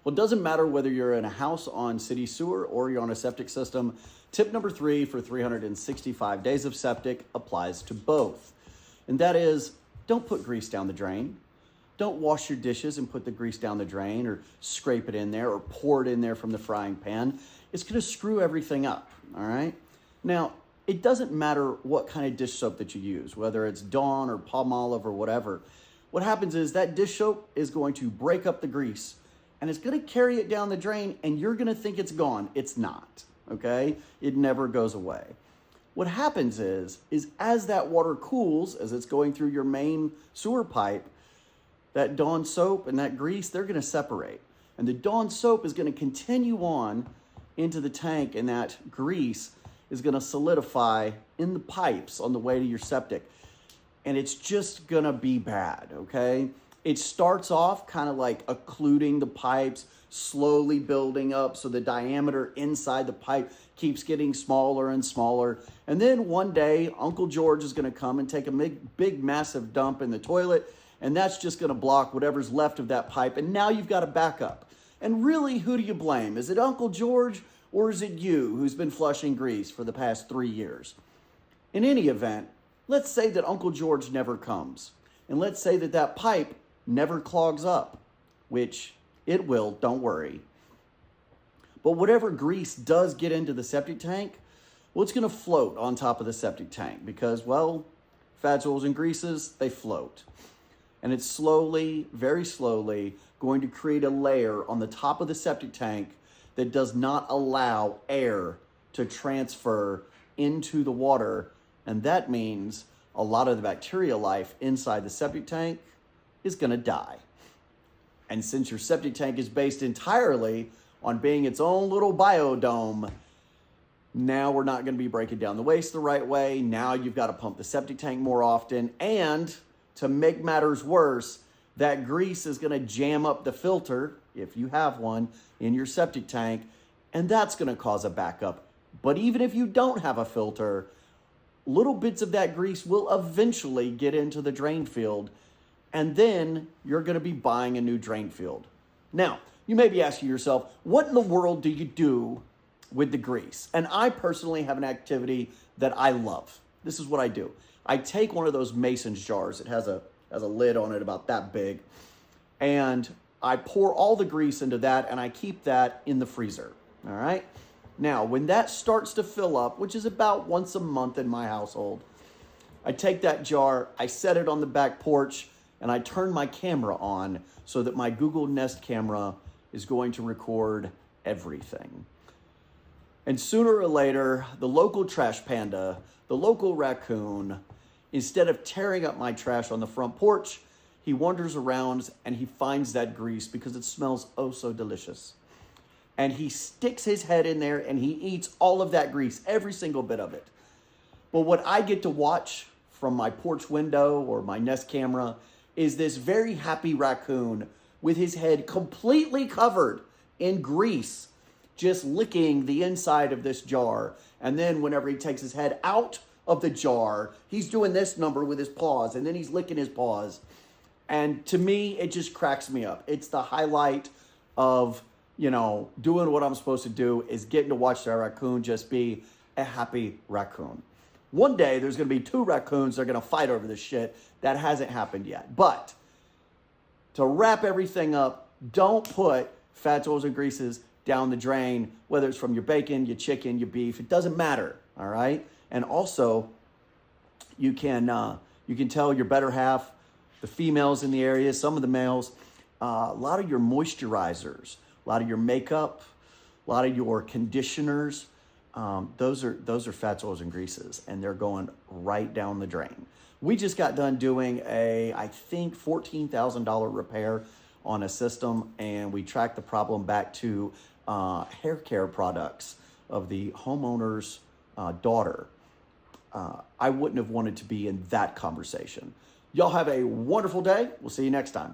Well, it doesn't matter whether you're in a house on city sewer or you're on a septic system. Tip number 3 for 365 days of septic applies to both. And that is, don't put grease down the drain. Don't wash your dishes and put the grease down the drain or scrape it in there or pour it in there from the frying pan. It's going to screw everything up, all right? Now, it doesn't matter what kind of dish soap that you use, whether it's Dawn or Palmolive or whatever. What happens is that dish soap is going to break up the grease and it's going to carry it down the drain and you're going to think it's gone. It's not, okay? It never goes away. What happens is as that water cools, as it's going through your main sewer pipe, that Dawn soap and that grease, they're going to separate. And the Dawn soap is going to continue on into the tank, and that grease is going to solidify in the pipes on the way to your septic. And it's just going to be bad, okay? It starts off kind of like occluding the pipes, slowly building up so the diameter inside the pipe keeps getting smaller and smaller. And then one day, Uncle George is going to come and take a big massive dump in the toilet, and that's just going to block whatever's left of that pipe. And now you've got a backup. And really, who do you blame? Is it Uncle George or is it you who's been flushing grease for the past 3 years? In any event, let's say that Uncle George never comes. And let's say that that pipe never clogs up, which it will, don't worry. But whatever grease does get into the septic tank, well, it's going to float on top of the septic tank because, well, fats, oils, and greases, they float. And it's slowly, very slowly, going to create a layer on the top of the septic tank that does not allow air to transfer into the water. And that means a lot of the bacteria life inside the septic tank is going to die. And since your septic tank is based entirely on being its own little biodome, now we're not going to be breaking down the waste the right way. Now you've got to pump the septic tank more often. And to make matters worse, that grease is going to jam up the filter, if you have one, in your septic tank, and that's going to cause a backup. But even if you don't have a filter, little bits of that grease will eventually get into the drain field, and then you're going to be buying a new drain field. Now, you may be asking yourself, what in the world do you do with the grease? And I personally have an activity that I love. This is what I do. I take one of those Mason's jars. It has a lid on it about that big. And I pour all the grease into that and I keep that in the freezer. All right. Now, when that starts to fill up, which is about once a month in my household, I take that jar, I set it on the back porch, and I turn my camera on so that my Google Nest camera is going to record everything. And sooner or later, the local trash panda, the local raccoon, instead of tearing up my trash on the front porch, he wanders around and he finds that grease because it smells oh so delicious. And he sticks his head in there and he eats all of that grease, every single bit of it. But what I get to watch from my porch window or my Nest camera is this very happy raccoon with his head completely covered in grease, just licking the inside of this jar. And then whenever he takes his head out of the jar, he's doing this number with his paws, and then he's licking his paws. And to me, it just cracks me up. It's the highlight of, doing what I'm supposed to do, is getting to watch that raccoon just be a happy raccoon. One day, there's going to be 2 raccoons that are going to fight over this shit. That hasn't happened yet. But to wrap everything up, don't put fats, oils, and greases down the drain, whether it's from your bacon, your chicken, your beef. It doesn't matter, all right? And also, you can tell your better half, the females in the area, some of the males, a lot of your moisturizers, a lot of your makeup, a lot of your conditioners, those are fats, oils, and greases, and they're going right down the drain. We just got done doing I think $14,000 repair on a system, and we tracked the problem back to hair care products of the homeowner's daughter. I wouldn't have wanted to be in that conversation. Y'all have a wonderful day. We'll see you next time.